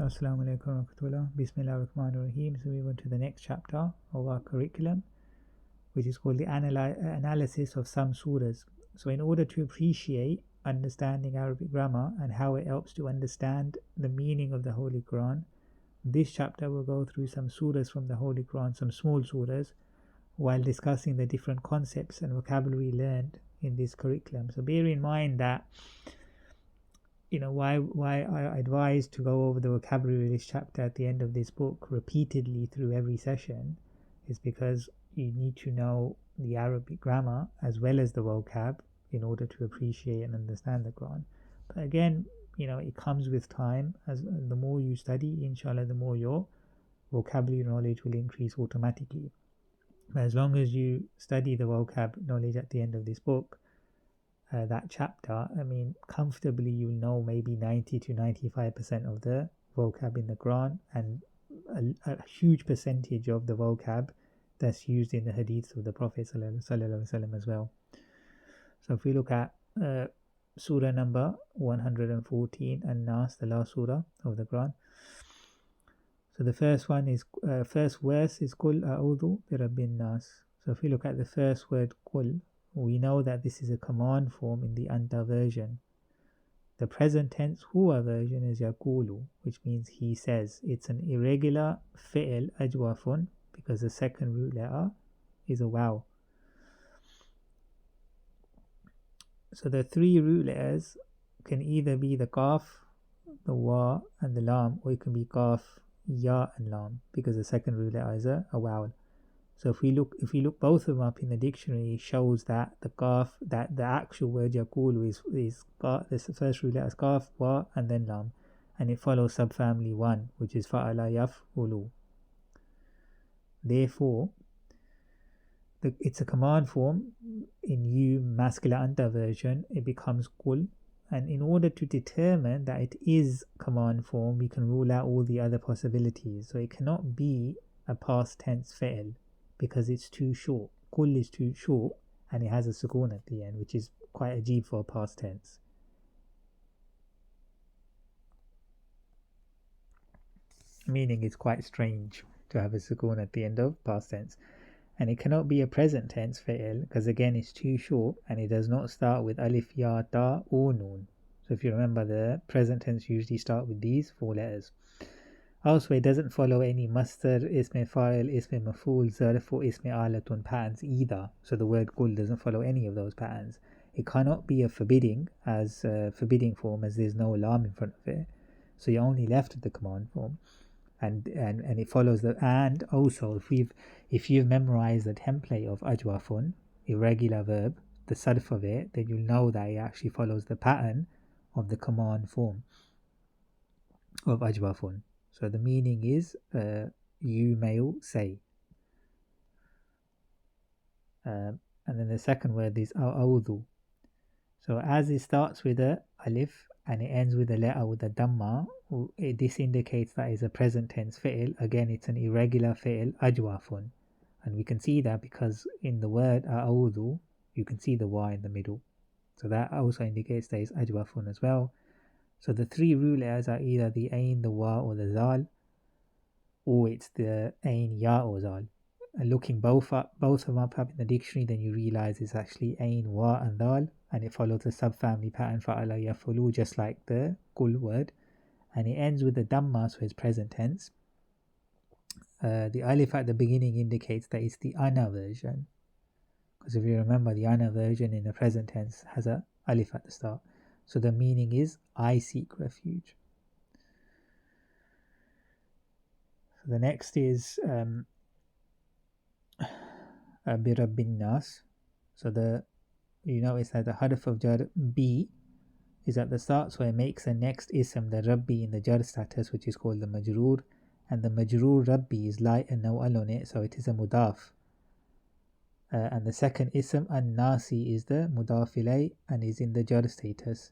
Assalamu alaikum wa rahmatullah. Bismillah ar-Rahman ar-Rahim. So we go to the next chapter of our curriculum, which is called the analysis of some surahs. So in order to appreciate understanding Arabic grammar and how it helps to understand the meaning of the Holy Quran, this chapter will go through some surahs from the Holy Quran, some small surahs, while discussing the different concepts and vocabulary learned in this curriculum. So bear in mind that why I advise to go over the vocabulary of this chapter at the end of this book repeatedly through every session is because you need to know the Arabic grammar as well as the vocab in order to appreciate and understand the Quran. But again, it comes with time. As the more you study, inshallah, the more your vocabulary knowledge will increase automatically. But as long as you study the vocab knowledge at the end of this book, that chapter, comfortably you'll know maybe 90 to 95% of the vocab in the Quran and a huge percentage of the vocab that's used in the Hadith of the Prophet ﷺ as well. So if we look at surah number 114, An-Nas, the last surah of the Quran. So the first verse is Qul a'udhu bi rabbin nas. So if we look at the first word Qul, we know that this is a command form in the Anta version. The present tense Huwa version is Yaqulu, which means he says. It's an irregular fi'l ajwafun because the second root letter is a waw. So the three root letters can either be the qaf, the wa and the lam, or it can be qaf, ya and lam because the second root letter is a vowel. So if we look both of them up in the dictionary, it shows that that the actual word yaqulu is the first root letter is qaf, wa and then lam, and it follows subfamily 1, which is fa'ala yaf'ulu. Therefore, it's a command form in you masculine anta version. It becomes qul, and in order to determine that it is command form, we can rule out all the other possibilities. So it cannot be a past tense fi'l, because it's too short. Qul is too short and it has a sukoon at the end, which is quite ajib for a past tense. Meaning it's quite strange to have a sukoon at the end of past tense. And it cannot be a present tense fi'l because again it's too short and it does not start with alif, ya, ta or noon. So if you remember, the present tense usually start with these 4 letters. Also, it doesn't follow any masdar, ism fa'il, ism maf'ul, zarf or ism alatun patterns either. So the word qul doesn't follow any of those patterns. It cannot be a forbidding form as there's no lam in front of it. So you're only left with the command form. And it follows and also if you've memorized the template of ajwafun, irregular verb, the sarf of it, then you'll know that it actually follows the pattern of the command form of ajwafun. So the meaning is you may say. And then the second word is a'udhu. So as it starts with a alif and it ends with a letter with a dhamma, this indicates that it's a present tense fi'l. Again, it's an irregular fi'l, ajwafun. And we can see that because in the word a'udhu, you can see the wa in the middle. So that also indicates that it's ajwafun as well. So the 3 root letters are either the ain, the wa or the zal, or it's the ain, ya or zal. And looking both of them up in the dictionary, then you realize it's actually ain, wa and dal, and it follows the subfamily pattern fa'ala yaf'ulu, just like the qul word. And it ends with the dhamma, so it's present tense. The alif at the beginning indicates that it's the ana version, because if you remember, the ana version in the present tense has a alif at the start. So the meaning is I seek refuge. So the next is bi rabbin nas. So you notice that the harf of jar B is at the start, so it makes the next ism the rabbi in the jar status, which is called the majroor, and the majroor rabbi is light and no al on it, so it is a mudaf. And the second ism an-nasi is the mudaf ilay and is in the jar status.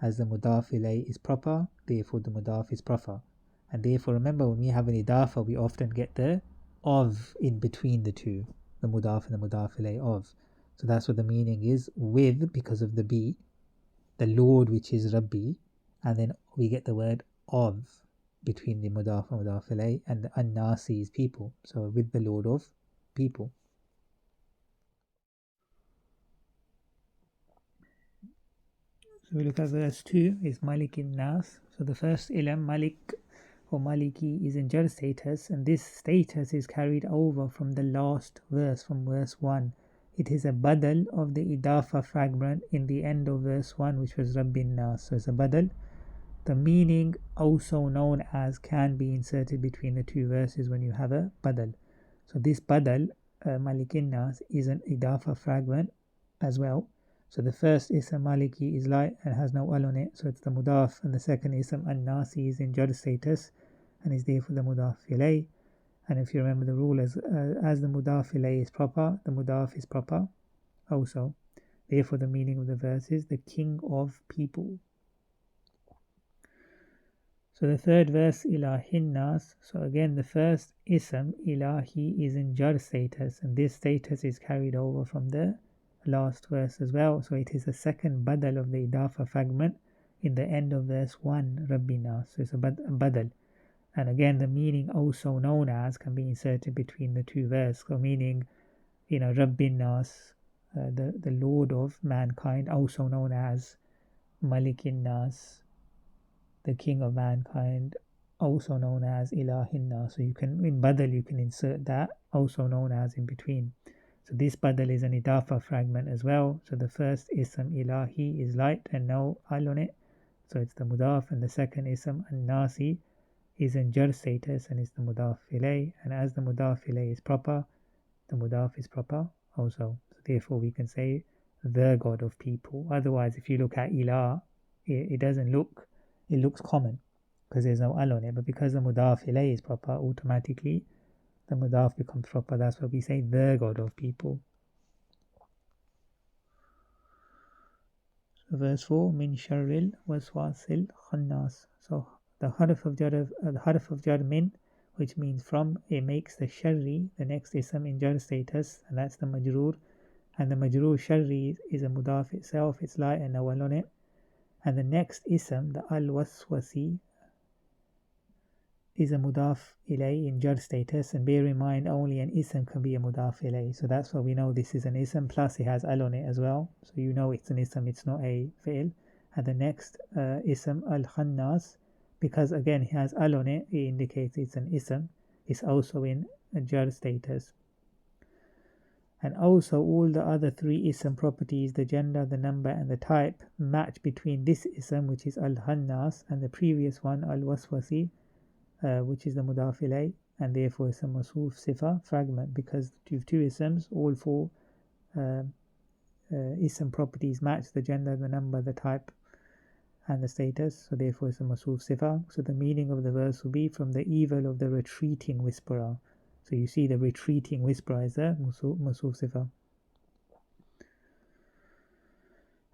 As the mudaf ilay is proper, therefore the mudaf is proper. And therefore remember, when we have an idafa, we often get the of in between the two, the mudaf and the mudaf ilay of. So that's what the meaning is, with, because of the B, the Lord, which is Rabbi, and then we get the word of, between the mudaf and mudaf ilayh, and the an-nasi is people, so with the Lord of people. So we look at verse 2 is Malikin Nas. So the first ilam, Malik or Maliki, is in jar status, and this status is carried over from the last verse, from verse 1. It is a badal of the idafa fragment in the end of verse 1, which was Rabbin Nas. So it's a badal. The meaning, also known as, can be inserted between the two verses when you have a badal. So this badal, Malikin Nas, is an idafa fragment as well. So the first ism Maliki is light and has no al on it, so it's the mudaf, and the second ism an-nasi is in jar status and is therefore the mudaf ilayh. And if you remember the rule, as the mudaf ilayh is proper, the mudaf is proper also. Therefore the meaning of the verse is the king of people. So the third verse, Ilahin Nas. So again the first ism Ilahi is in jar status, and this status is carried over from the last verse as well. So it is the second badal of the idafa fragment in the end of verse 1, Rabbina. So it's a badal. And again the meaning, also known as, can be inserted between the two verses. So meaning, Rabbinas, the Lord of mankind, also known as Malikin Nas, the king of mankind, also known as Ilahin Nas. So you can, in badal, you can insert that also known as in between. So this badal is an idafa fragment as well. So the first ism Ilahi is light and no al on it, so it's the mudaf, and the second ism an-nasi is in jar status and is the mudaf ilayh, and as the mudaf ilayh is proper, the mudaf is proper also. So therefore we can say the God of people. Otherwise, if you look at ilah, it doesn't look, it looks common because there's no al on it, but because the mudaf ilayh is proper, automatically the mudaf becomes proper. That's why we say the God of people. So verse 4, min sharril waswasil khannas. So the harf of jar min, which means from, it makes the sharri, the next ism, in jar status, and that's the majroor. And the majroor sharri is a mudaf itself, it's light and no al on it. And the next ism, the al-waswasi, is a mudaf ilay in jar status, and bear in mind only an ism can be a mudaf ilay, so that's why we know this is an ism, plus it has al on it as well, so you know it's an ism, it's not a fi'l. And the next ism, al-khannas, because again it has al on it, it indicates it's an ism, it's also in a jar status. And also all the other three ism properties, the gender, the number and the type, match between this ism, which is al-khannas, and the previous one, al-waswasi, which is the mudaf ilayh, and therefore it's a masuf sifa fragment, because the two isms, all four ism properties match, the gender, the number, the type and the status, so therefore it's a masuf sifa. So the meaning of the verse will be from the evil of the retreating whisperer. So you see the retreating whisperer is a masuf sifa.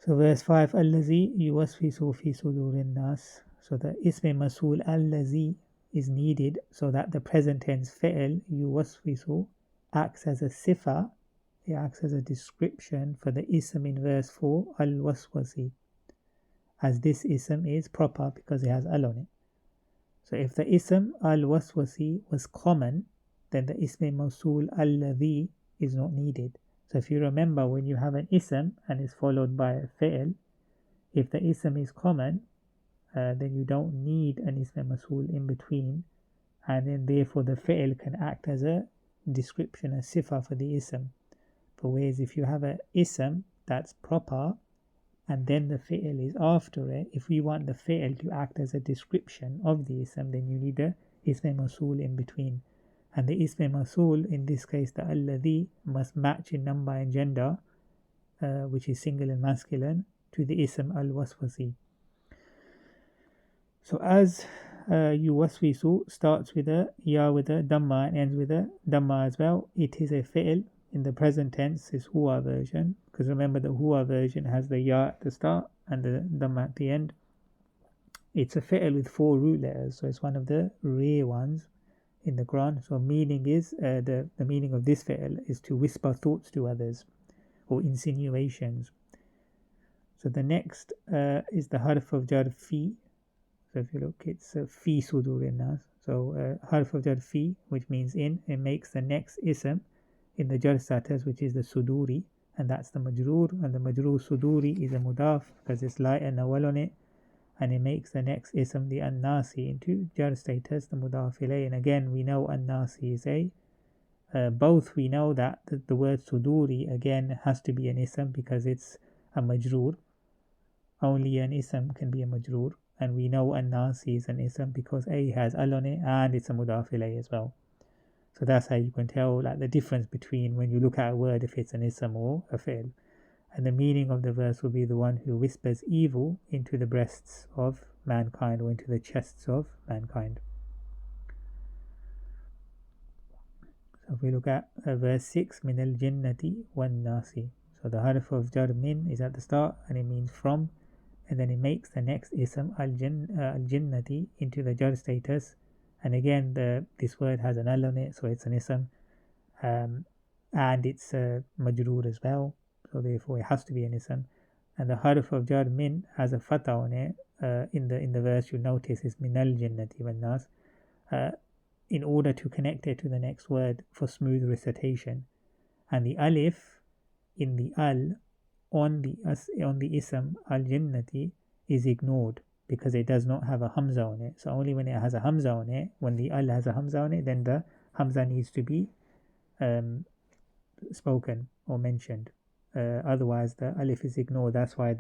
So verse 5, allazi yuwaswisu fi sudurin nas. So the ism masul allazi is needed so that the present tense fi'l yuwaswisu acts as a sifa, it acts as a description for the ism in verse 4, al-waswasi, as this ism is proper because it has al on it. So if the ism al-waswasi was common, then the ism mawsul alladhi is not needed. So if you remember, when you have an ism and is followed by a fi'l, if the ism is common, then you don't need an ism mawsul in between, and then therefore the fi'l can act as a description, a sifa for the ism. But whereas if you have an ism that's proper and then the fi'l is after it, if we want the fi'l to act as a description of the ism, then you need a ism mawsul in between. And the ism mawsul, in this case the alladhi, must match in number and gender, which is single and masculine, to the ism al-waswasi. So as yuwaswisu starts with a ya with a dhamma and ends with a dhamma as well, it is a fi'l in the present tense, is huwa version, because remember the huwa version has the ya at the start and the dhamma at the end. It's a fi'l with 4 root letters, so it's one of the rare ones in the Quran. So meaning is the meaning of this fi'l is to whisper thoughts to others or insinuations. So the next is the harf of jar fi. So if you look, it's fi sudurin nas. So harf of jar fi, which means in, it makes the next ism in the jar status, which is the suduri, and that's the majroor, and the majroor suduri is a mudaf because it's light and awal on it, and it makes the next ism, the an-nasi, into jar status, the mudaf ilay. And again, we know an-nasi is a both we know that the word suduri again has to be an ism because it's a majroor. Only an ism can be a majroor, and we know an-nasi is an ism because a has al on it and it's a mudaf ilay as well. So that's how you can tell like the difference between when you look at a word if it's an ism or a fi'l. And the meaning of the verse will be the one who whispers evil into the breasts of mankind or into the chests of mankind. So if we look at verse 6, min al-jinnati wan-nasi. So the harf of jar min is at the start and it means from, and then it makes the next ism al-jinnati into the jar status. And again, this word has an al on it, so it's an ism, and it's a majroor as well, so therefore it has to be an ism. And the harf of jar min has a fatha on it. In the verse, you'll notice is min al-jinnati wan-nas, in order to connect it to the next word for smooth recitation. And the alif in the al on the ism al-jinnati is ignored because it does not have a hamza on it. So only when it has a hamza on it, when the al has a hamza on it, then the hamza needs to be spoken or mentioned. Otherwise the alif is ignored. That's why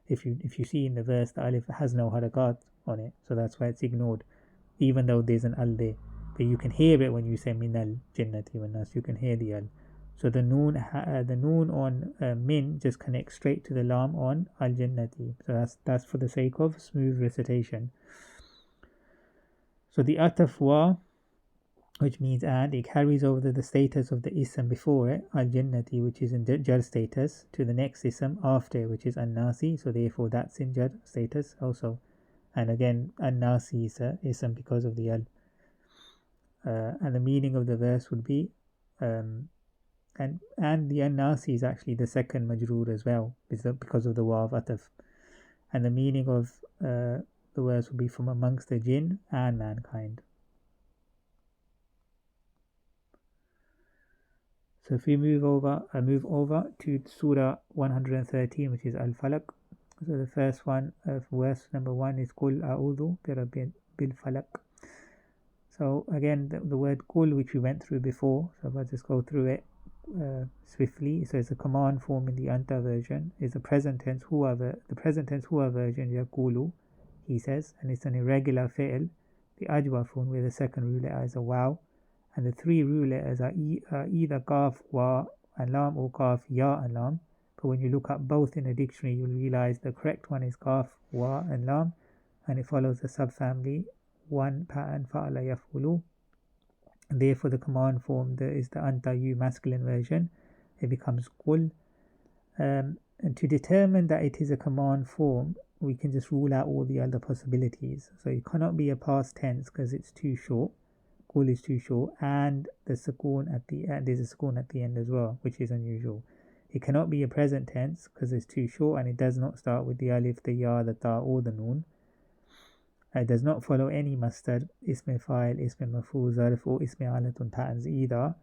if you see in the verse, the alif has no harakat on it, so that's why it's ignored, even though there's an al there. But you can hear it when you say minal jinnati wan nas. You can hear the al. So the noon on min just connects straight to the lam on al jinnati. So that's for the sake of smooth recitation. So the ataf wa, which means and, it carries over the status of the ism before it, al jinnati, which is in jar status, to the next ism after, which is an-nasi. So therefore that's in jar status also. And again, an-nasi is a ism because of the al. And the meaning of the verse would be and the an-nasi is actually the second majroor as well because of the waw of ataf. And the meaning of the verse would be from amongst the jinn and mankind. So if we move over to Surah 113, which is Al-Falaq. So the first one, verse number 1 is Qul a'udhu bi rabbil falaq. So again, the word kul, which we went through before, so I'll just go through it swiftly. So it's a command form in the anta version. It's the present tense huwa version, yaqulu, he says, and it's an irregular fi'l. The ajwafun, where the second root letter is a waw, and the three root letters are either qaf, wa, and lam, or qaf, ya, and lam. But when you look up both in a dictionary, you'll realize the correct one is qaf, wa, and lam, and it follows the subfamily one pattern fa'ala yaf'ulu. And therefore the command form is the anta you masculine version. It becomes qul. And to determine that it is a command form, we can just rule out all the other possibilities. So it cannot be a past tense because it's too short. Qul is too short, and the sukoon at the end, there's a sukoon at the end as well, which is unusual. It cannot be a present tense because it's too short, and it does not start with the alif, the ya, the ta, or the noon. It does not follow any masdar, ism fa'il, ism maf'ul, zarf, or ism alatun patterns either,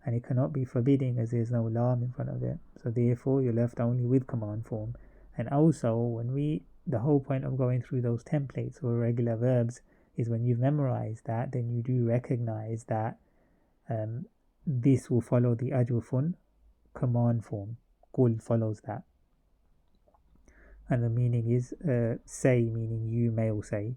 and it cannot be forbidding as there is no lam in front of it. So therefore you're left only with command form. And also the whole point of going through those templates or regular verbs is when you've memorized that, then you do recognize that this will follow the ajwafun command form. Qul follows that. And the meaning is say, meaning you, male say.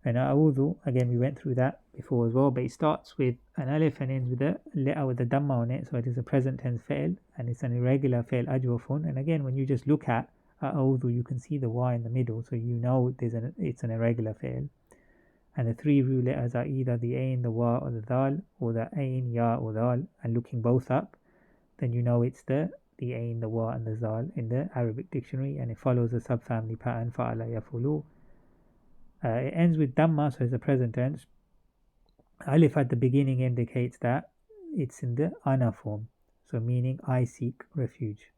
And a'udhu, again we went through that before as well, but it starts with an alif and ends with a letter with a dhamma on it, so it is a present tense fi'l, and it's an irregular fi'l, ajwafun. And again, when you just look at a'udhu, you can see the y in the middle, so you know it's an irregular fi'l. And the three root letters are either the ain, the wa, or the dal, or the ain, ya, or dal. And looking both up, then you know it's the ain, the wa, and the zal in the Arabic dictionary, and it follows a subfamily pattern fa'ala yaf'ulu. It ends with dhamma, so it's a present tense. Alif at the beginning indicates that it's in the ana form, so meaning I seek refuge.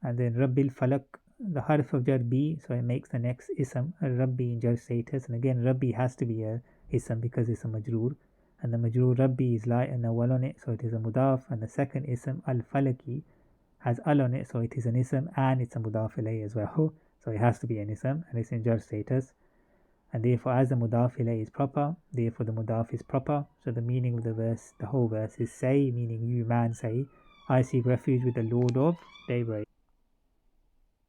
And then rabbil falak, the harf of jar B, so it makes the next ism Rabbi in jar status, and again Rabbi has to be a ism because it's a majroor, and the majroor Rabbi is light and awal on it, so it is a mudaf, and the second ism al-falaki has al on it, so it is an ism and it's a mudaf ilayh as well, so it has to be an ism and it's in jar status, and therefore as the mudaf ilayh is proper, therefore the mudaf is proper. So the meaning of the verse, the whole verse is say, meaning you man say, I seek refuge with the Lord of daybreak.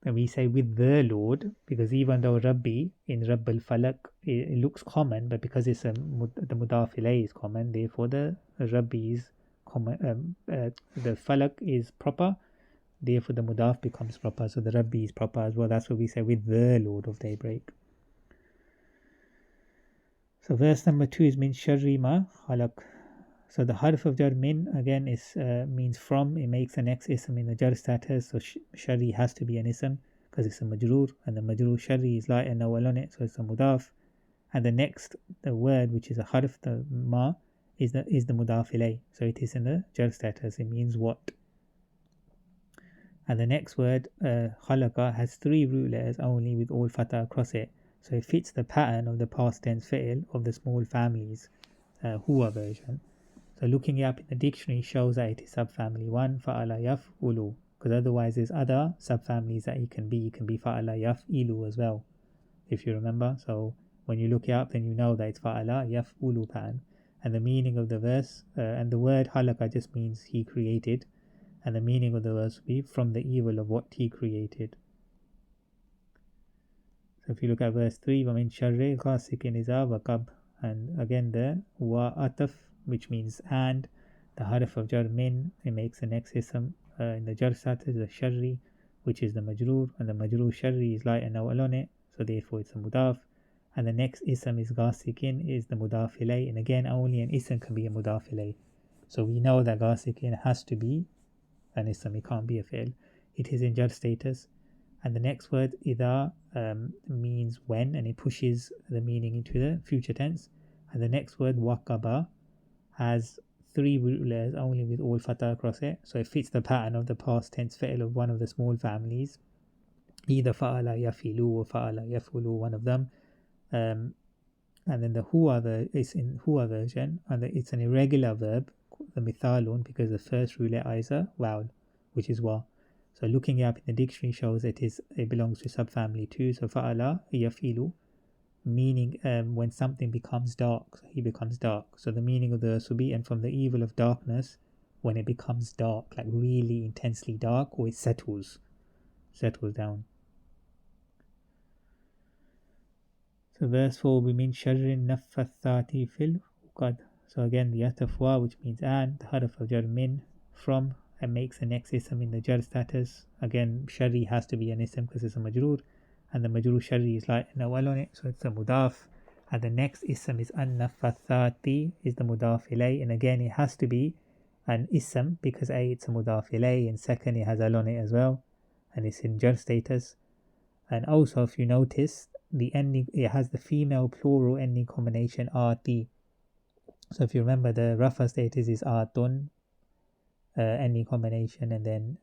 And we say with the Lord, because even though Rabbi in Rabb al-Falaq it looks common, but because it's the mudaf ilayh is common, therefore the Rabbi is common, the Falaq is proper, therefore the mudaf becomes proper, so the Rabbi is proper as well. That's what we say with the Lord of daybreak. So verse number 2 is min sharri ma khalaq. So the harf of jar min again is means from. It makes the next ism in the jar status. So shari has to be an ism because it's a majroor, and the majroor shari is light and awal on it, so it's a mudaf. And the word which is a harf, the ma, is the mudaf ilay. So it is in the jar status. It means what. And the next word khalaqa has 3 root letters only with all fatha across it. So it fits the pattern of the past tense fi'l of the small families, huwa version. So looking it up in the dictionary shows that it is subfamily 1, fa'ala yaf'ulu, because otherwise there's other subfamilies that it can be. It can be fa'ala yaf'ilu as well, if you remember. So when you look it up, then you know that it's fa'ala yaf'ulu pattern. And the meaning of the verse, and the word halaka just means he created, and the meaning of the verse will be from the evil of what he created. So if you look at verse 3, وَمِن شَرِّ غَاسِقٍ إِذَا وَقَبَ, and again the wa ataf, which means and, the harf of jar min, it makes the next ism in the jar status, the sharri, which is the majroor, and the majroor sharri is light and awal on it, so therefore it's a mudaf. And the next ism is ghasikin, is the mudaf ilay, and again only an ism can be a mudaf ilay. So we know that ghasikin has to be an ism, it can't be a fi'l. It is in jar status. And the next word idha means when, and it pushes the meaning into the future tense. And the next word waqaba has 3 root letters only with all fatha across it, so it fits the pattern of the past tense fi'l of one of the small families, either fa'ala yafilu or fa'ala yafulu, one of them. And then the huwa is in huwa version, and it's an irregular verb, the mithalun, because the first root letter is a vowel, which is wa. So looking it up in the dictionary shows it belongs to subfamily 2, so fa'ala yafilu, meaning when something becomes dark, so he becomes dark. So the meaning of the verse will be, and from the evil of darkness, when it becomes dark, like really intensely dark, or it settles down. So verse 4 will be min sharrin naffathati fil uqad. So again the atafwa, which means and, the harf of jar min, from, and makes the next ism in the jar status. Again shari has to be an ism because it's a majroor, and the majroor shari is light and awal on it, so it's a mudaf. And the next ism is an-naffathati, is the mudaf ilay, and again it has to be an ism because A, it's a mudaf ilay, and second it has al on it as well, and it's in jar status. And also if you notice, the ending, it has the female plural ending combination ati. So if you remember, the rafa status is atun, ending combination, and then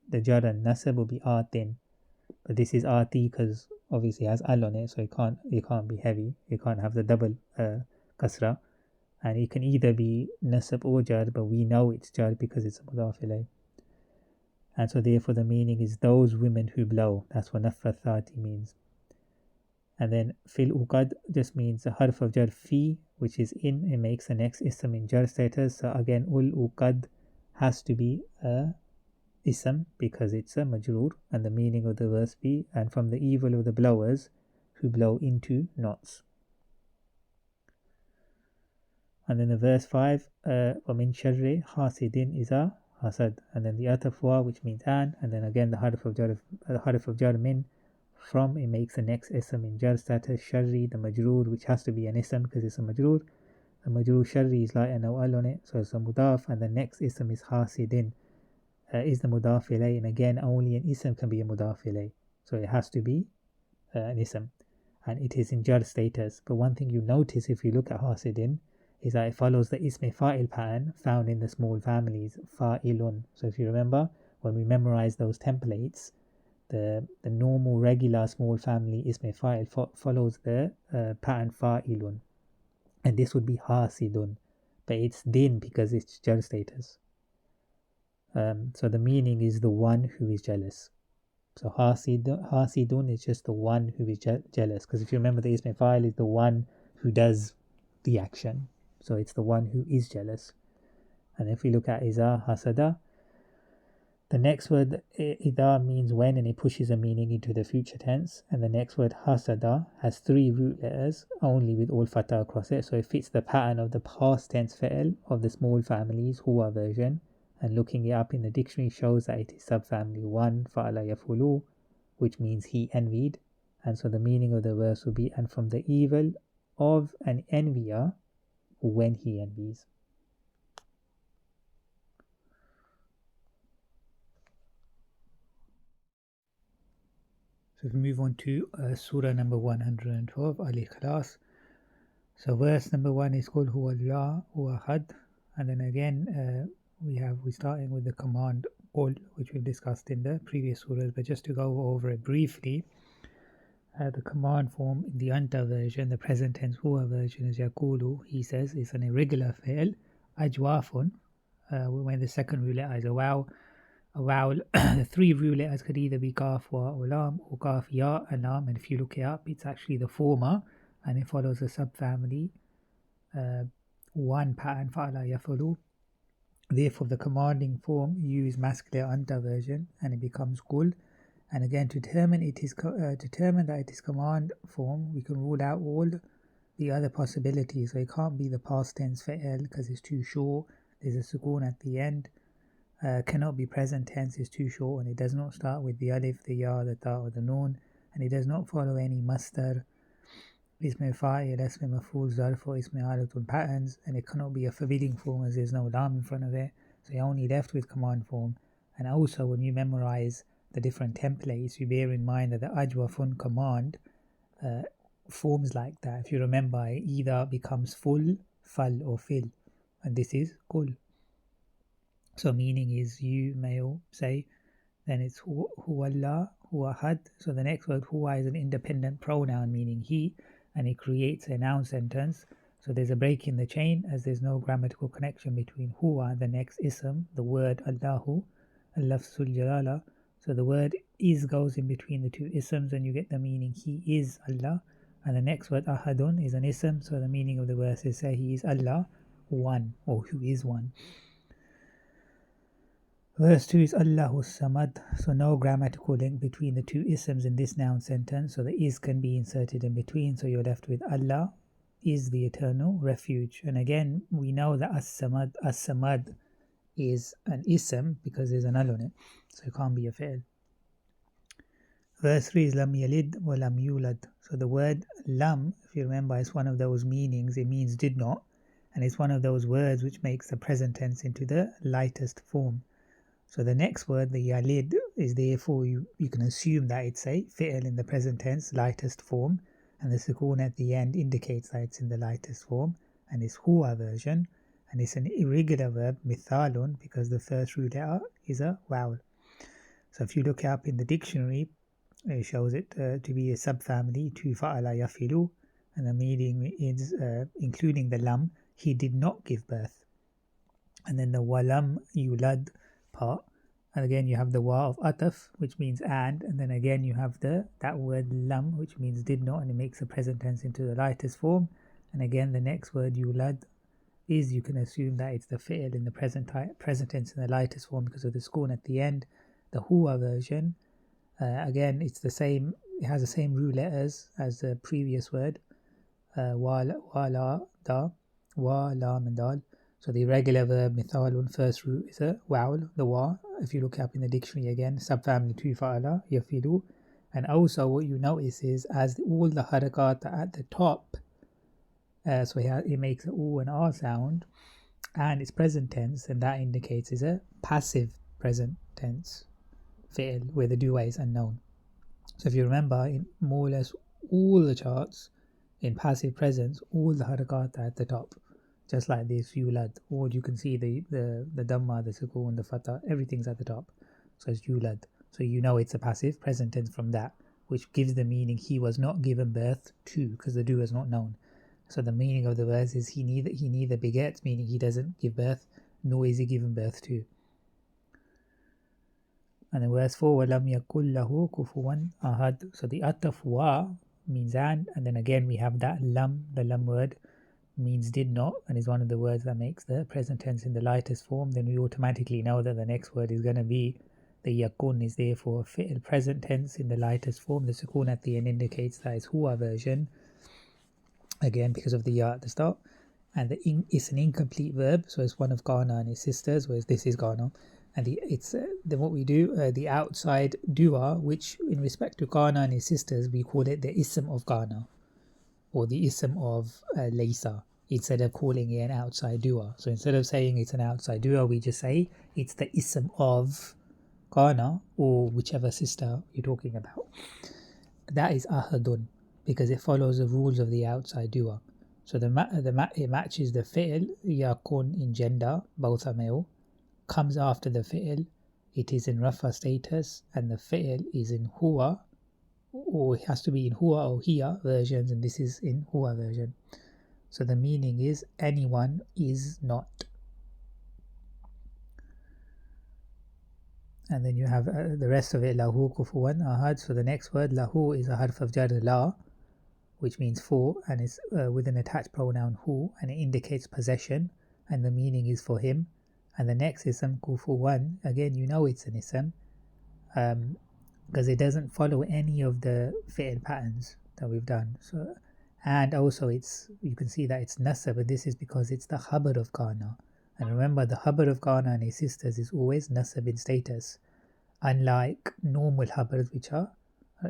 the jar and nasab will be atin. But this is ati because obviously it has al on it, so it can't be heavy. It can't have the double kasra, and it can either be nasab or jar, but we know it's jar because it's a mudaf ilay. And so therefore the meaning is those women who blow. That's what naffathati means. And then fil uqad just means the harf of jar fi, which is in, it makes the next ism in jar status. So again ul uqad has to be a ism because it's a majroor, and the meaning of the verse be, and from the evil of the blowers who blow into knots. And then the verse 5, وَمِن شَرِّ حَاسِدٍ إِذَا hasad, and then the atafwa, which means and then again the harf of jar min, from, it makes the next ism in jar status, sharri, the majroor, which has to be an ism because it's a majroor. The majroor sharri is light and awal on it, so it's a mudaf, and the next ism is hasidin, is the mudaf ilay, and again only an ism can be a mudaf ilay, so it has to be an ism, and it is in jar status. But one thing you notice if you look at hasidin is that it follows the ism fa'il pattern found in the small families, fa'ilun. So if you remember, when we memorize those templates, the normal regular small family ism fa'il follows the pattern fa'ilun, and this would be hasidun, but it's din because it's jar status. So the meaning is the one who is jealous. So hasidun is just the one who is jealous, because if you remember, the ism fa'il is the one who does the action, so it's the one who is jealous. And if we look at iza hasada, the next word idha means when, and it pushes a meaning into the future tense. And the next word hasada has 3 root letters only with all fatah across it, so it fits the pattern of the past tense fi'l of the small families huwa version. And looking it up in the dictionary shows that it is subfamily 1 fa'ala yafulu, which means he envied. And so the meaning of the verse will be, and from the evil of an envier when he envies. So if we move on to Surah number 112, Al-Ikhlas. So verse number 1 is called Huwa Allah Huwa Ahad, and then again we're starting with the command Qul, which we've discussed in the previous surahs, but just to go over it briefly, the command form in the Anta version, the present tense Huwa version, is Yaqulu, he says, is an irregular fi'l, ajwafun, when the second root letter is a vowel. The 3 root letters could either be kaf wa or lam, or kaf ya and lam, and if you look it up, it's actually the former, and it follows a subfamily 1 pattern fa'ala yafulu. Therefore the commanding form use masculine anta version, and it becomes qul. And again, to determine that it is command form, we can rule out all the other possibilities. So it can't be the past tense fi'l because it's too short, there's a sukoon at the end. Cannot be present tense, is too short, and it does not start with the alif, the ya, the ta, or the noon, and it does not follow any masdar, ism fa'il, ism maf'ul, zarf, or ism alatun patterns, and it cannot be a forbidding form as there's no lam in front of it, so you're only left with command form. And also when you memorize the different templates, you bear in mind that the ajwafun command forms like that. If you remember, it either becomes full, fal, or fil, and this is qul. So meaning is you, male, say, then it's huwa Allah, huwa had. So the next word huwa is an independent pronoun meaning he, and it creates a noun sentence. So there's a break in the chain as there's no grammatical connection between huwa and the next ism, the word Allahu, al-lafzul jalala. So the word is goes in between the 2 isms and you get the meaning he is Allah. And the next word ahadun is an ism, so the meaning of the verse is say he is Allah, one, or who is one. Verse 2 is Allahu Samad, so no grammatical link between the 2 isms in this noun sentence, so the is can be inserted in between, so you're left with Allah is the eternal refuge. And again, we know that As-Samad is an ism because there's an al on it, so it can't be a fi'l. Verse 3 is Lam Yalid wa Lam Yulad, so the word Lam, if you remember, is one of those meanings, it means did not, and it's one of those words which makes the present tense into the lightest form. So the next word, the yalid, is therefore you can assume that it's a fi'l in the present tense, lightest form, and the sukoon at the end indicates that it's in the lightest form, and it's huwa version, and it's an irregular verb, mithalun, because the first root letter is a vowel. So if you look up in the dictionary, it shows it to be a subfamily, tu fa'ala yafilu, and the meaning is, including the lam, he did not give birth. And then the walam yulad part, and again you have the wa of ataf, which means and then again you have that word lam, which means did not, and it makes the present tense into the lightest form. And again the next word yulad is, you can assume that it's the fi'l in the present tense in the lightest form because of the sukoon at the end. The huwa version, again it's the same, it has the same root letters as the previous word, wa la da, wa lam and dal. So the irregular verb mithalun, first root is a vowel, the wa. If you look up in the dictionary again, subfamily tu fa'ala yafilu. And also what you notice is as all the harakat are at the top, so it makes an u and r sound, and it's present tense, and that indicates is a passive present tense fi'l where the dua is unknown. So if you remember, in more or less all the charts in passive presence, all the harakat are at the top. Just like this yulad, or you can see the dhamma, the sukoon, the fatah, everything's at the top. So it's yulad. So you know it's a passive present tense from that, which gives the meaning he was not given birth to, because the do is not known. So the meaning of the verse is he neither begets, meaning he doesn't give birth, nor is he given birth to. And then verse 4, وَلَمْ يَكُلْ لَهُ كُفُوًا أَحَدٌ. So the ataf wa means and then again we have that lam, the lam word means did not, and is one of the words that makes the present tense in the lightest form. Then we automatically know that the next word is going to be the yakun, is therefore fi'l present tense in the lightest form. The sukun at the end indicates that it's huwa version, again because of the ya at the start. And it's an incomplete verb, so it's one of Ghana and his sisters, whereas this is Ghana. And then what we do, the outside dua, which in respect to Ghana and his sisters, we call it the ism of Ghana, or the ism of Laysa, instead of calling it an outside dua. So instead of saying it's an outside dua, we just say it's the ism of Ghana, or whichever sister you're talking about. That is ahadun, because it follows the rules of the outside dua. So it matches the fi'l, yakun in gender, both are male, comes after the fi'l, it is in rafa status, and the fi'l is in huwa, or it has to be in huwa or hiya versions, and this is in huwa version. So the meaning is anyone is not. And then you have the rest of it, lahu kufuwan ahad. So the next word, lahu, is a harf of jar la, which means for, and is with an attached pronoun hu, and it indicates possession, and the meaning is for him. And the next ism, kufuwan, again you know it's an ism, because it doesn't follow any of the fi'l patterns that we've done. So, and also you can see that it's nasab, but this is because it's the khabar of Ghana. And remember, the khabar of Ghana and his sisters is always nasab in status, unlike normal khabars, which are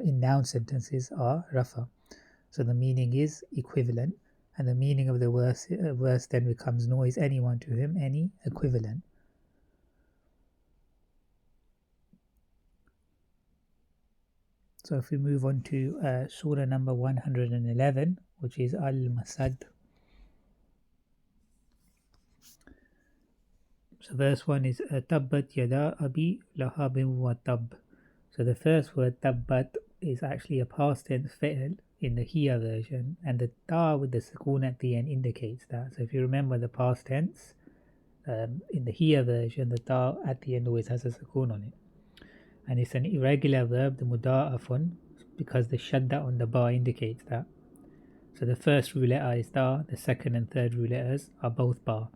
in noun sentences, are rafa. So the meaning is equivalent, and the meaning of the verse then becomes no is anyone to him, any equivalent. So if we move on to surah number 111, which is Al-Masad. So verse 1 is Tabbat yada abi lahabin wa tab. So the first word tabbat is actually a past tense fi'l in the hiya version, and the ta with the sukoon at the end indicates that. So if you remember the past tense, in the hiya version, the ta at the end always has a sukoon on it. And it's an irregular verb, the muda'afun, because the shadda on the ba indicates that. So the first root letter is ta, the second and third root letters are both ba.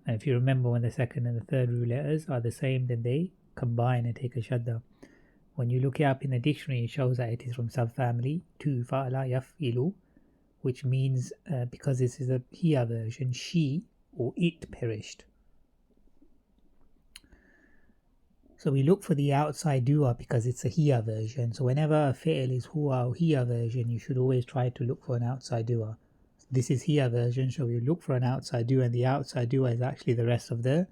And if you remember, when the second and the third root letters are the same, then they combine and take a shadda. When you look it up in the dictionary, it shows that it is from subfamily to fa'ala yaf'ilu, which means, because this is a hiya version, she or it perished. So we look for the outside dua because it's a hiya version. So whenever a fi'l is huwa or hiya version, you should always try to look for an outside dua. This is hiya version, so we look for an outside dua, and the outside dua is actually the rest of the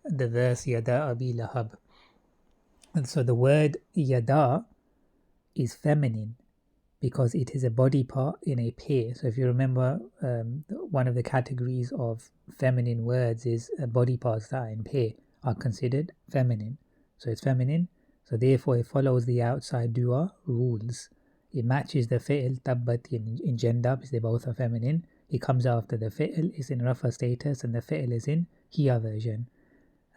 verse, yada abi lahab. And so the word yada is feminine because it is a body part in a pair. So if you remember, one of the categories of feminine words is body parts that are in pair are considered feminine. So it's feminine, so therefore it follows the outside dua rules. It matches the fi'l tabbat in gender because they both are feminine. It comes after the fi'l is in rafa status, and the fi'l is in hiya version.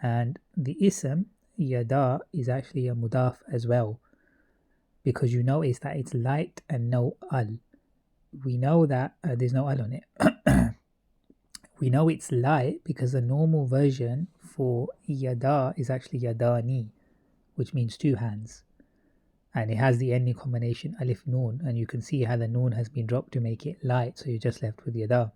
And the ism yada is actually a mudaf as well, because you notice that it's light and no al. We know that there's no al on it. We know it's light because the normal version for yada is actually yadani, which means two hands. And it has the ending combination alif noon, and you can see how the noon has been dropped to make it light, so you're just left with yada.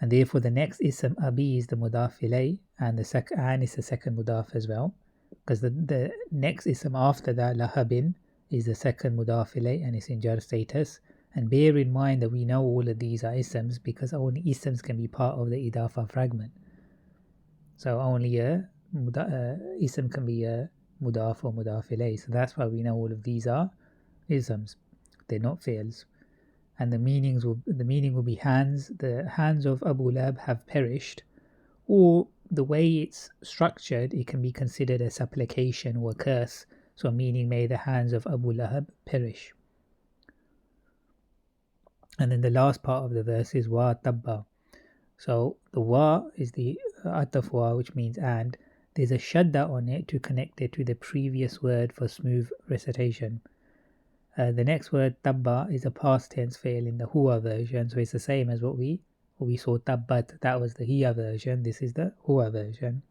And therefore the next ism abi is the mudaf ilay, and is the second mudaf as well, because the next ism after that, lahabin, is the second mudaf ilay, and it's in jar status. And bear in mind that we know all of these are isms because only isms can be part of the idafa fragment. So only a ism can be a mudaf or mudaf ilay. So that's why we know all of these are isms. They're not fi'ls. And the meaning will be hands. The hands of Abu Lab have perished, or the way it's structured, it can be considered a supplication or a curse. So meaning, may the hands of Abu Lahab perish. And then the last part of the verse is wa tabba. So the wa is the ataf wa, which means and. There's a shadda on it to connect it to the previous word for smooth recitation. The next word tabba is a past tense fi'l in the huwa version, so it's the same as what we saw tabbat. That was the hiya version. This is the huwa version.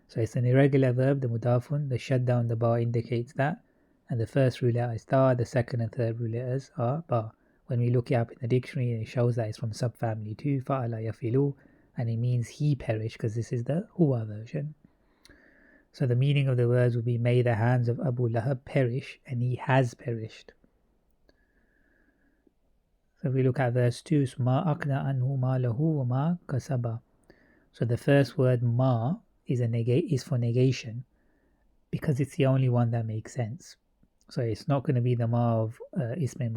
So it's an irregular verb, the mudafun. The shadda on the ba indicates that, and the first root letter is ta, the second and third root letters are ba. When we look it up in the dictionary, it shows that it's from subfamily 2, fa'ala yafilu, and it means he perished, because this is the huwa version. So the meaning of the words will be, may the hands of Abu Lahab perish, and he has perished. So if we look at verse 2, ma akna anhu malahu wa ma kasaba. So the first word ma is for negation, because it's the only one that makes sense. So it's not going to be the ma of ism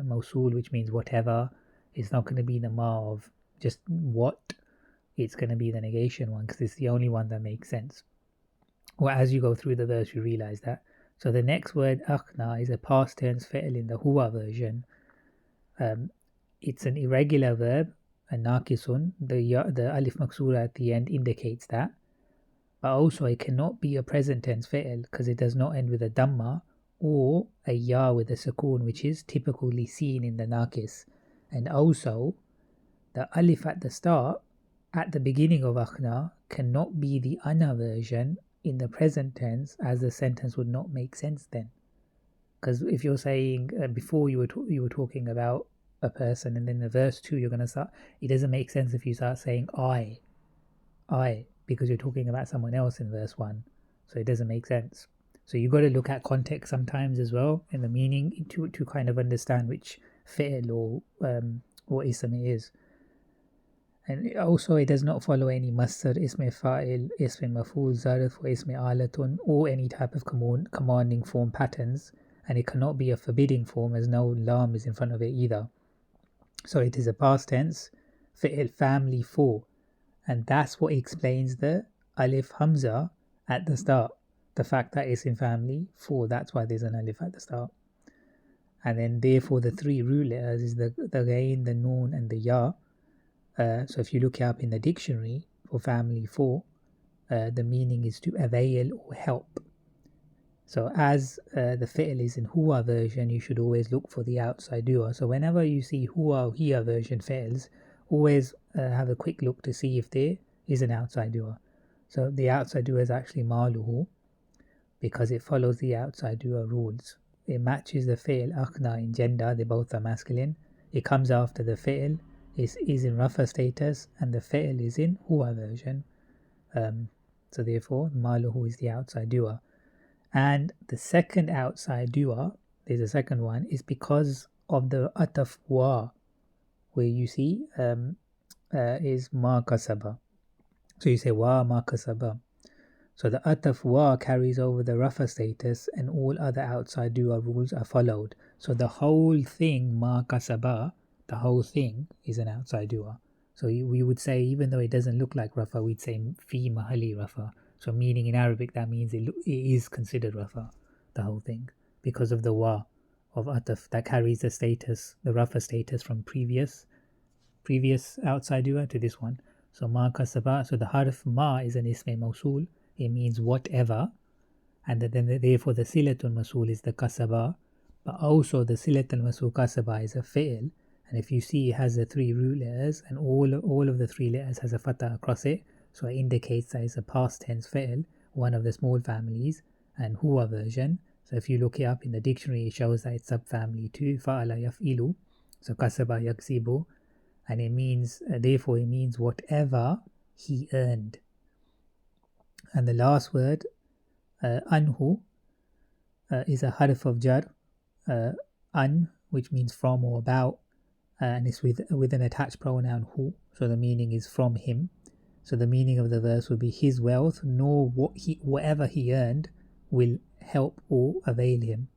mawsul, which means whatever. It's not going to be the ma of just what. It's going to be the negation one, because it's the only one that makes sense. Well, as you go through the verse, you realize that. So the next word akhna is a past tense fi'l in the huwa version. It's an irregular verb, a naqisun. The alif maksura at the end indicates that. But also it cannot be a present tense fi'l, because it does not end with a dhamma or a ya with a sukoon, which is typically seen in the naqis. And also the alif at the start, at the beginning of akhna, cannot be the ana version in the present tense, as the sentence would not make sense then. Because if you're saying before you were talking about a person, and then in verse 2 you're going to start, it doesn't make sense if you start saying I, because you're talking about someone else in verse 1. So it doesn't make sense. So you've got to look at context sometimes as well, in the meaning, to kind of understand which fi'l or ism it is. And also it does not follow any masdar, ism fa'il, ism maf'ul, zarf, or ism alatun, or any type of commanding form patterns, and it cannot be a forbidding form, as no lam is in front of it either. So it is a past tense fi'il, family 4, and that's what explains the alif hamza at the start. The fact that it's in family 4, that's why there's an alif at the start. And then therefore the 3 root letters is the ghain, the noon, and the ya. So if you look it up in the dictionary for family 4, the meaning is to avail or help. So as the fi'l is in huwa version, you should always look for the outside doer. So whenever you see huwa or hiya version fi'ls, always have a quick look to see if there is an outside doer. So the outside doer is actually maluhu, because it follows the outside doer rules. It matches the fi'l akhna in gender, they both are masculine. It comes after the fi'l, is in rafa status, and the fi'l is in huwa version. So therefore maluhu is the outside doer. And the second outside doer, there's a second one, is because of the ataf wa, where you see is ma kasaba. So you say wa ma kasaba. So the ataf wa carries over the rafa status, and all other outside doer rules are followed. So the whole thing, ma kasaba, the whole thing is an outside doer. So we would say, even though it doesn't look like rafa, we'd say fi mahali rafa. So meaning in Arabic, that means it is considered rafa, the whole thing, because of the wa of ataf that carries the status, the rafa status from previous outside doer to this one. So ma kasaba, so the harf ma is an ism mawsul, it means whatever, and then therefore the silatul masul is the kasaba, but also the silatul masul kasaba is a fi'l, and if you see it has the 3 root letters, and all of the 3 letters has a fatha across it, so it indicates that it's a past tense fi'l, one of the small families, and huwa version. So if you look it up in the dictionary, it shows that it's subfamily 2, fa'ala yaf'ilu, so kasaba yaksibu, and it means, therefore it means whatever he earned. And the last word, anhu, is a harf of jar, an, which means from or about, and it's with an attached pronoun hu, so the meaning is from him. So the meaning of the verse will be his wealth, nor whatever he earned will help or avail him.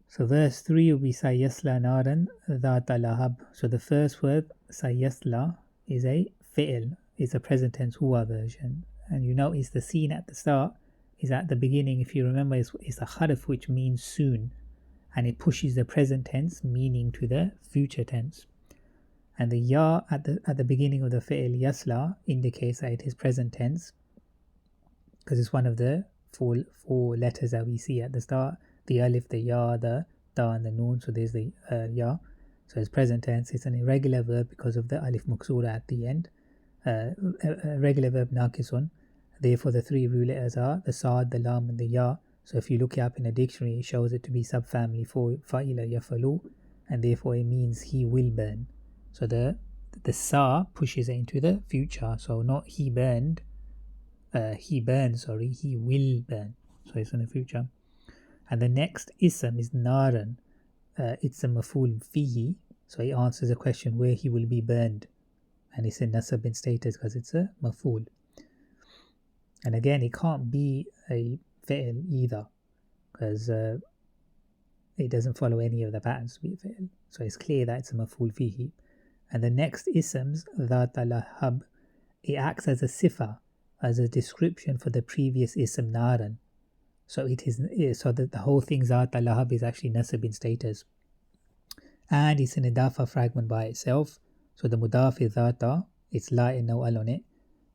So verse 3 will be sayasla naran dhata lahab. So the first word, sayasla, is a fi'l is a present tense huwa version. And you notice the scene at the start is at the beginning, if you remember, is a harf which means soon. And it pushes the present tense meaning to the future tense. And the ya at the beginning of the fi'l yasla indicates that it is present tense, because it's one of the four letters that we see at the start. The alif, the ya, the ta and the noon. So there's the ya. So it's present tense. It's an irregular verb because of the alif maksura at the end. A regular verb naqisun. Therefore the three root letters are the sad, the lam and the ya. So if you look it up in a dictionary, it shows it to be subfamily for fa'ila yafalu, and therefore it means he will burn. So the sa pushes it into the future. So not he burned, he burns, he will burn. So it's in the future. And the next ism is naran. It's a maful fihi. So it answers the question where he will be burned. And it's in nasab in status because it's a maful. And again, it can't be a fi'l either, because it doesn't follow any of the patterns to be a fi'l. So it's clear that it's a maful fihi. And the next isms, dhat lahab, it acts as a sifa, as a description for the previous ism naran. So it is so that the whole thing dhat lahab is actually nasab in status, and it's an idafa fragment by itself. So the mudaf is dhata, it's la and no al on it,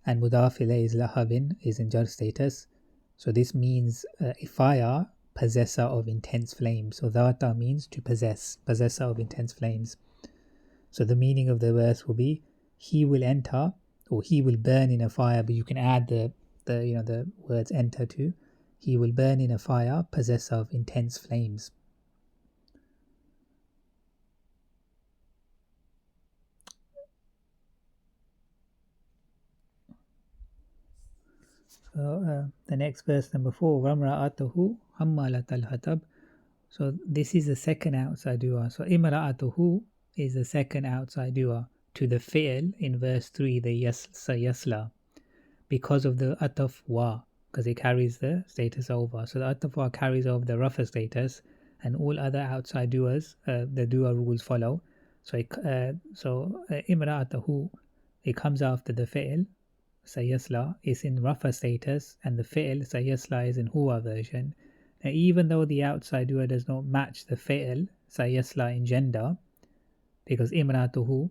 and mudaf ilayh is lahabin, is in jar status. So this means a fire, possessor of intense flames. So dhata means to possess, possessor of intense flames. So the meaning of the verse will be he will enter, or he will burn in a fire, but you can add the words enter to. He will burn in a fire, possessor of intense flames. So the next verse, number 4, وَامْرَأَتُهُ حَمَّالَةَ الْحَطَبِ. So this is the second outside dua. So imra'atuhu is the second outside dua to the fi'l in verse 3, the yasla, because of the ataf wa, because it carries the status over. So the ataf wa carries over the rafa status, and all other outside duas, the dua rules follow. So imra'atuhu, it comes after the fi'l sayasla is in rafa status, and the fi'l sayasla is in huwa version. Now even though the outside dua does not match the fi'l sayasla in gender, because imratuhu,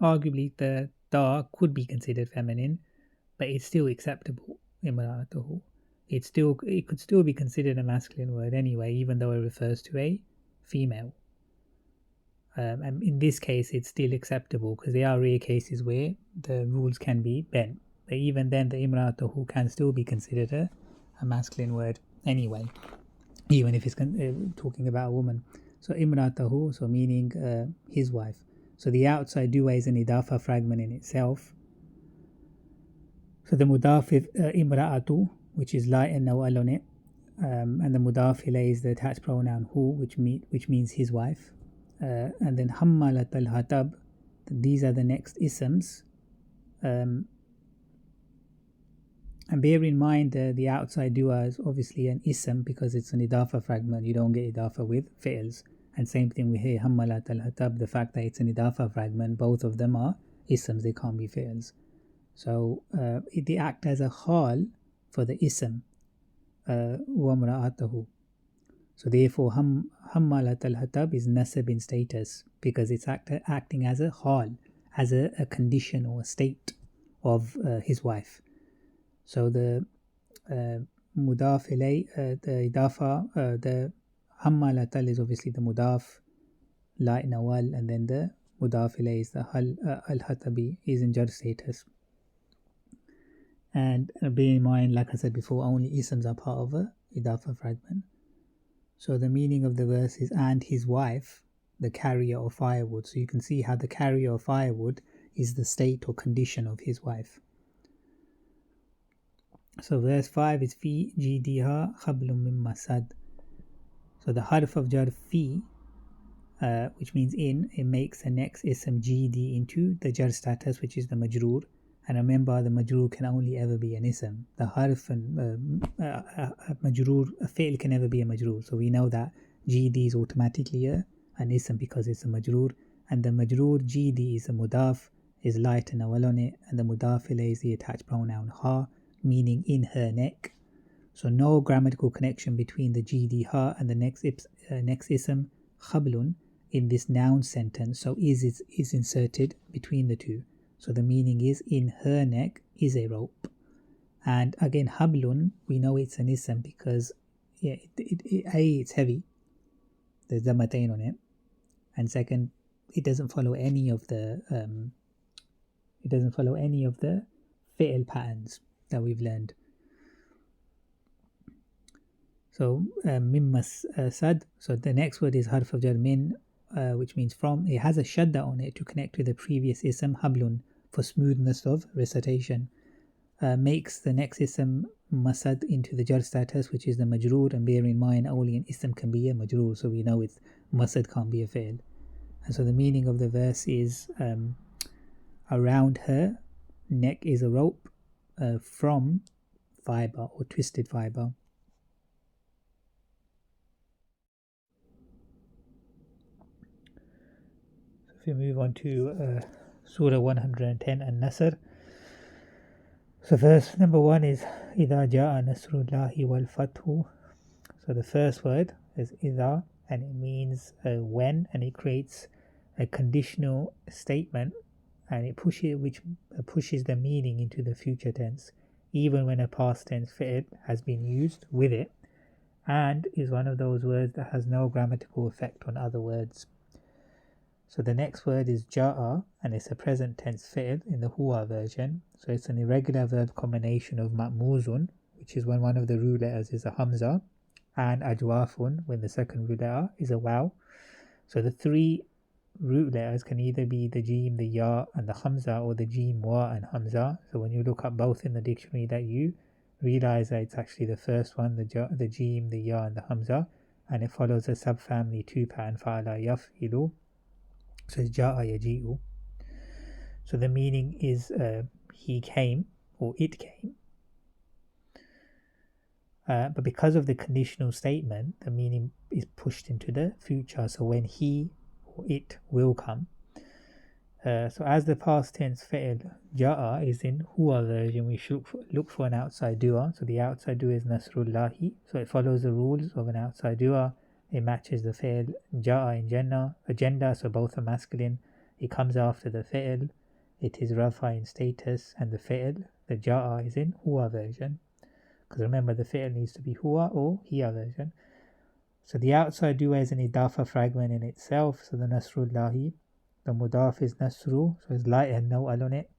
arguably the ta could be considered feminine, but it's still acceptable. Imratuhu, it could still be considered a masculine word anyway, even though it refers to a female. And in this case it's still acceptable, because there are rare cases where the rules can be bent, but even then the imratuhu can still be considered a masculine word anyway, even if it's talking about a woman. So imratahu, so meaning his wife. So the outside dua is an idafa fragment in itself. So the mudaf is imra'atu, which is la and no al on it, and the mudaf ilayh is the attached pronoun hu, which means his wife. And then hammalat al-hatab, these are the next isms. And bear in mind the outside dua is obviously an ism because it's an idafa fragment. You don't get idafa with fi'ls. And same thing with here, hammalat al-hatab, the fact that it's an idafa fragment, both of them are isms, they can't be fi'ls. So they act as a khal for the ism, وَمْرَأَتَهُ. So therefore hammalat al-hatab is nasab in status, because it's acting as a khal, as a condition or a state of his wife. So the mudaf ilay, the idafa, the hammalatal is obviously the mudaf, la nawal, and then the mudaf ilay is the al-hatabi, is in jar status. And bear in mind, like I said before, only isms are part of a idafa fragment. So the meaning of the verse is, and his wife, the carrier of firewood. So you can see how the carrier of firewood is the state or condition of his wife. So verse 5 is fi jidiha khablum min masad. So the harf of jar fi, which means in, it makes the next ism gd into the jar status, which is the majroor. And remember, the majroor can only ever be an ism. The harf and majroor, a fi'l can never be a majroor. So we know that gd is automatically an ism because it's a majroor, and the majroor gd is a mudaf, is light and awal on it, and the mudaf ilayh is the attached pronoun ha, meaning in her neck. So no grammatical connection between the GD ha and the next ism khablun in this noun sentence. So is inserted between the two. So the meaning is in her neck is a rope. And again, hablun, we know it's an ism because it's heavy. There's dhammatain on it. And second, it doesn't follow any of the fi'l patterns that we've learned. So mimma sad. So the next word is harf of jar min, which means from. It has a shadda on it to connect with the previous ism hablun for smoothness of recitation. Makes the next ism masad into the jar status, which is the majroor, and bear in mind only an ism can be a majroor, so we know it's masad can't be a fi'l. And so the meaning of the verse is around her neck is a rope from fiber or twisted fiber. So if we move on to Surah 110 An-Nasr. So verse number 1 is إِذَا جَاءَ نَصْرُ اللَّهِ وَالْفَتْحُ. So the first word is إِذَا, and it means when, and it creates a conditional statement, and it pushes the meaning into the future tense, even when a past tense fi'l has been used with it, and is one of those words that has no grammatical effect on other words. So the next word is ja'a, and it's a present tense fi'l in the huwa version. So it's an irregular verb combination of ma'muzun, which is when one of the root letters is a hamza, and ajwafun, when the second root letter is a waw. So the three root letters can either be the jim, the ya, and the hamza, or the jim, wa, and hamza. So when you look up both in the dictionary, that you realize that it's actually the first one, the jim, the ya, and the hamza, and it follows a subfamily 2 pattern, fa'ala yaf'ilu. So it's ja'a yaji'u. So the meaning is he came, or it came. But because of the conditional statement, the meaning is pushed into the future. So when he or it will come. So as the past tense fi'l ja'a is in huwa version, we should look for an outside dua. So the outside dua is nasrullahi. So it follows the rules of an outside dua. It matches the fi'l ja'a in agenda, so both are masculine. It comes after the fi'l. It is rafa in status, and the fi'l, the ja'a, is in huwa version. Because remember, the fi'l needs to be huwa or hiya version. So the outside dua is an idafa fragment in itself. So the nasrullahi, the mudaf is nasru, so it's light and no al on it.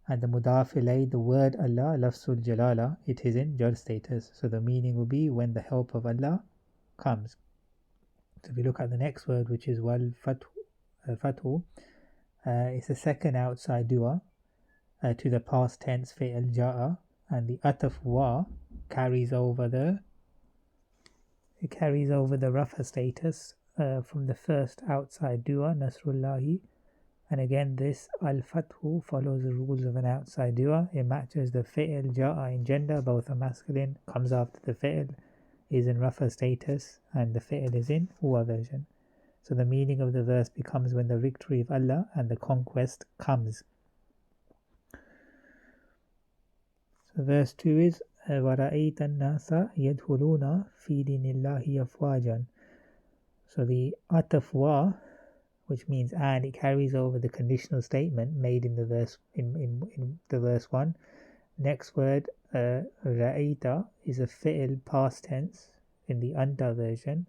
And the mudaf ilay, the word Allah, lafzul jalala, it is in jar status. So the meaning will be when the help of Allah comes. So if we look at the next word, which is wal fathu, it's a second outside dua to the past tense fi'l ja'a, and the ataf wa carries over the rafa status from the first outside dua, nasrullahi. And again, this al-fathu follows the rules of an outside dua. It matches the fi'l ja'a in gender, both are masculine, comes after the fi'l, is in rafa status, and the fi'l is in huwa version. So the meaning of the verse becomes when the victory of Allah and the conquest comes. So verse 2 is وَرَأَيْتَ النَّاسَ يَدْخُلُونَ فِي دِينِ اللَّهِ أَفْوَاجًا. So the ataf wa, which means and, it carries over the conditional statement made in the verse in the verse 1. Next word, ra'ayta, is a fi'l past tense in the anta version,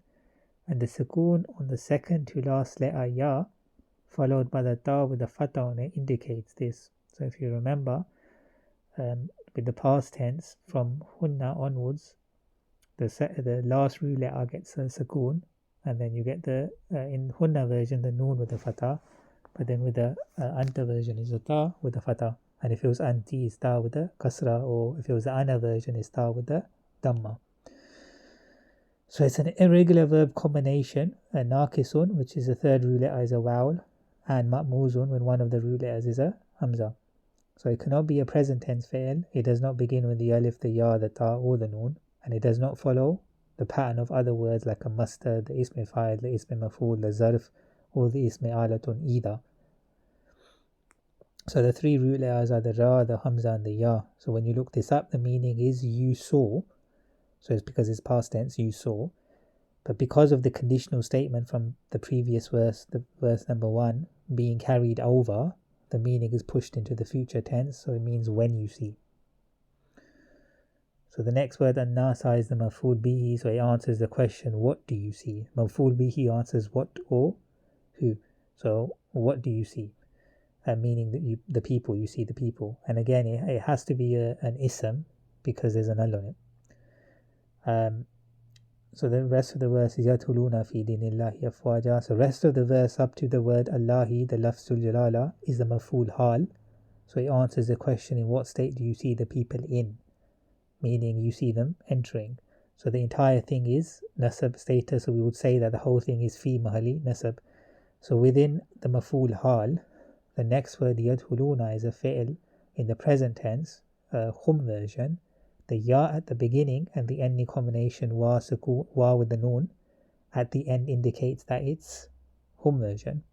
and the sukoon on the second to last letter ya, followed by the ta with the fatha on it, indicates this. So if you remember, with the past tense, from hunna onwards, the last root letter gets a sukoon, and then you get the in hunna version the noon with the fatha, but then with the anta version is the ta with the fatha. And if it was anti, it's ta with the kasra, or if it was the ana version, it's ta with the dhamma. So it's an irregular verb combination, a naqisun, which is the third root letter is a vowel, and ma'muzun, when one of the root letters is a hamza. So it cannot be a present tense fi'l. It does not begin with the alif, the ya, the ta, or the noon, and it does not follow the pattern of other words like a masdar, the ism fa'il, the ism maf'ul, the zarf, or the ism alatun either. So the three root letters are the Ra, the Hamza and the Ya. So when you look this up, the meaning is you saw. So it's because it's past tense, you saw. But because of the conditional statement from the previous verse, the verse number 1, being carried over, the meaning is pushed into the future tense, so it means when you see. So the next word, an-nasa, is the maf'ul bihi, so it answers the question, what do you see? Maf'ul bihi answers what or who. So what do you see? Meaning that the people, you see the people. And again, it has to be an ism because there's an al on it. So the rest of the verse is yadkhuluna fi dinillahi afwaja. So rest of the verse up to the word Allahi, the lafzul jalala, is the maf'ul hal. So it answers the question, in what state do you see the people in? Meaning you see them entering. So the entire thing is nasab status, so we would say that the whole thing is fi mahali nasab. So within the maf'ul hal, the next word yadkhuluna is a fi'l in the present tense, khum version. The ya at the beginning and the ending combination wa with the noon at the end indicates that it's hum version.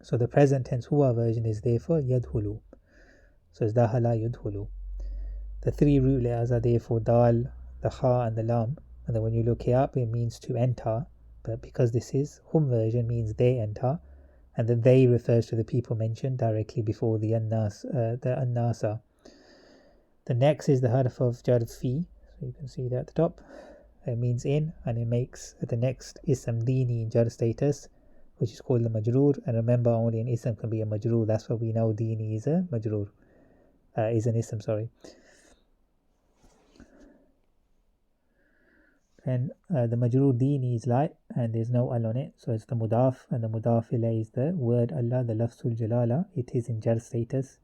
So the present tense huwa version is therefore yadhulu. So it's dahala yadhulu. The three root letters are therefore dal, the kha and the lam. And then when you look it up, it means to enter. But because this is hum version, means they enter. And the they refers to the people mentioned directly before the an-nasa. The next is the harf of jar fi, so you can see that at the top. It means in, and it makes the next ism dini in jar status, which is called the majroor. And remember, only an ism can be a majroor. That's what we know dini is a majroor, is an ism, sorry. And the majroor dini is light, and there's no al on it, so it's the mudaf, and the mudaf ilay is the word Allah, the lafzul jalala. It is in jar status.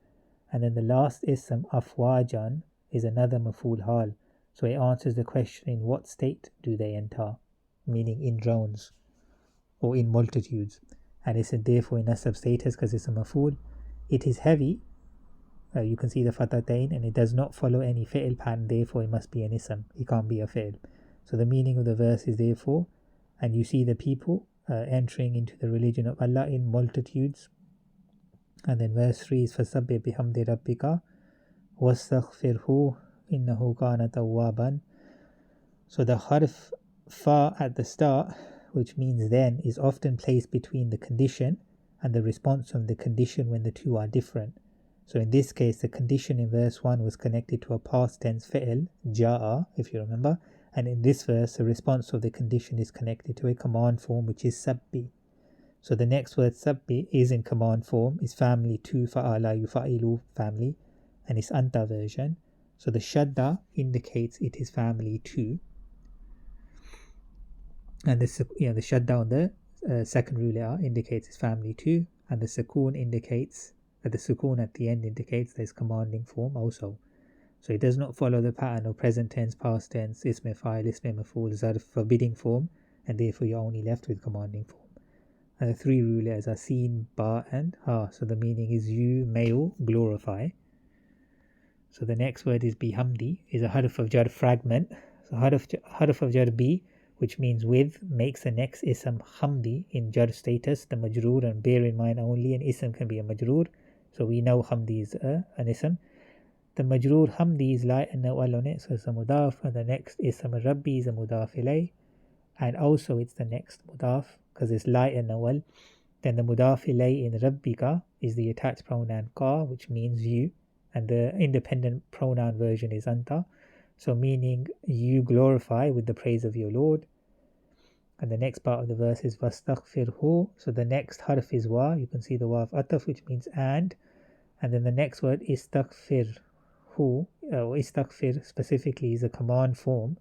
And then the last ism, afwajan, is another maf'ul hal. So it answers the question, in what state do they enter? Meaning in drones or in multitudes. And it's therefore in nasab status because it's a maf'ul. It is heavy. You can see the fatatain, and it does not follow any fi'l pattern, therefore it must be an ism. It can't be a fi'l. So the meaning of the verse is therefore, and you see the people entering into the religion of Allah in multitudes. And then verse 3 is فَسَبِّحْ بِحَمْدِ رَبِّكَ وَاسْتَغْفِرْهُ إِنَّهُ كَانَ تَوَّابًا. So the harf fa at the start, which means then, is often placed between the condition and the response from the condition when the two are different. So in this case, the condition in verse 1 was connected to a past tense fi'l, ja'a, if you remember. And in this verse, the response of the condition is connected to a command form, which is sabbi. So the next word sabbi is in command form, is family to fa'ala yufa'ilu family, and it's anta version. So the shadda indicates it is family to, and the shadda on the second root letter indicates it's family to, and the sukoon indicates that the sukoon at the end indicates that it's commanding form also. So it does not follow the pattern of present tense, past tense, ism fa'il, ism maf'ul, zarf, forbidding form, and therefore you're only left with commanding form. And the three root letters are sin, ba, and ha. So the meaning is you may glorify. So the next word is bihamdi, is a harf of jar fragment. So harf of jar bi, which means with, makes the next ism hamdi in jar status, the majroor, and bear in mind only an ism can be a majroor. So we know hamdi is an ism. The majroor hamdi is light and no al on it, so it's a mudaf, and the next ism rabbi is a mudaf ilay. And also it's the next mudaf, because it's light and awal. Then the mudaf ilay in rabbika is the attached pronoun ka, which means you, and the independent pronoun version is anta, so meaning you glorify with the praise of your Lord. And the next part of the verse is vastaghfirhu, so the next harf is wa, you can see the wa of ataf, which means and then the next word istaghfirhu, istaghfir specifically is a command form,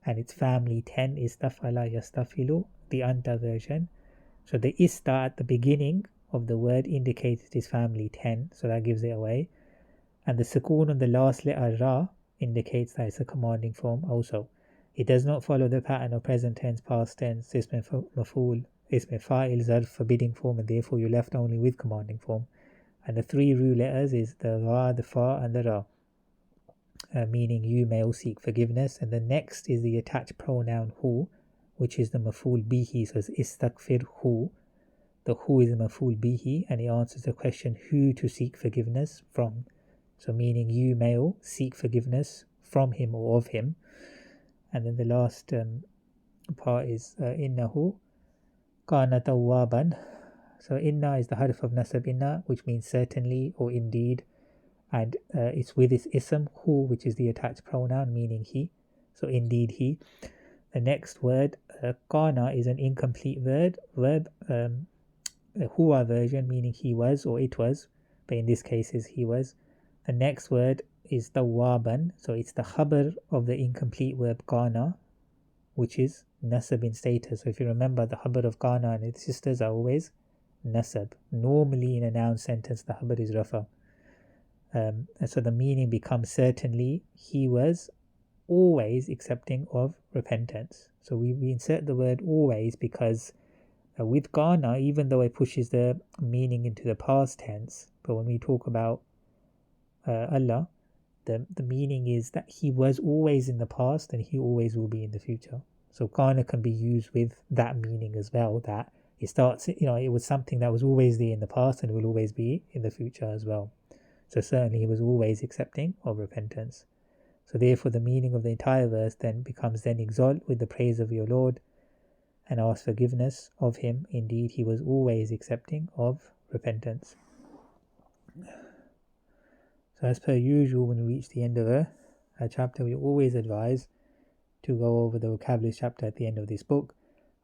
and its family 10 is tafala yastafilu, the anta version. So the ista at the beginning of the word indicates it is family 10, so that gives it away. And the sukoon on the last letter ra indicates that it's a commanding form also. It does not follow the pattern of present tense, past tense, ism maf'ul, ism fa'il, zarf, forbidding form, and therefore you're left only with commanding form. And the three root letters is the ra, the fa, and the ra. Meaning you may seek forgiveness. And the next is the attached pronoun hu, which is the maf'ul bihi, so it's istaghfir hu. the who is maf'ul bihi, and it answers the question who to seek forgiveness from. So meaning you, male, seek forgiveness from him or of him. And then the last part is innahu kana tawwaban. So inna is the harf of nasab inna, which means certainly or indeed, and it's with its ism who, which is the attached pronoun meaning he. So indeed he. The next word kana is an incomplete verb, huwa version meaning he was or it was, but in this case is he was. The next word is tawwaban, so it's the khabar of the incomplete verb kana, which is nasab in status. So if you remember, the khabar of kana and its sisters are always nasab. Normally in a noun sentence the khabar is rafa, and so the meaning becomes certainly he was always accepting of repentance. So we insert the word always because with kana, even though it pushes the meaning into the past tense, but when we talk about Allah, the meaning is that he was always in the past and he always will be in the future. So kana can be used with that meaning as well, that it starts, it was something that was always there in the past and will always be in the future as well. So certainly he was always accepting of repentance. So therefore the meaning of the entire verse then becomes then exalt with the praise of your Lord and ask forgiveness of him. Indeed he was always accepting of repentance. So as per usual, when we reach the end of a chapter, we always advise to go over the vocabulary chapter at the end of this book.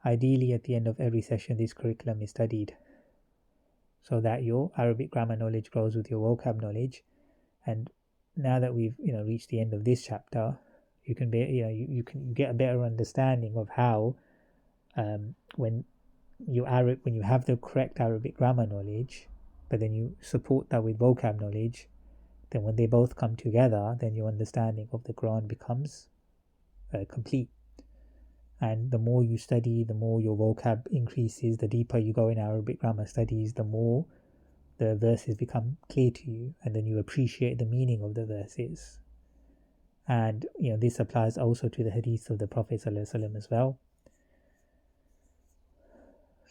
Ideally at the end of every session this curriculum is studied, so that your Arabic grammar knowledge grows with your vocab knowledge. And now that we've reached the end of this chapter, you can be you can get a better understanding of how when you have the correct Arabic grammar knowledge, but then you support that with vocab knowledge, then when they both come together, then your understanding of the Quran becomes complete. And the more you study, the more your vocab increases. The deeper you go in Arabic grammar studies, the more the verses become clear to you, and then you appreciate the meaning of the verses. And this applies also to the Hadith of the Prophet ﷺ as well.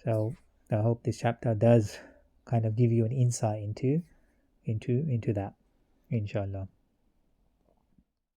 So I hope this chapter does kind of give you an insight into that, inshallah.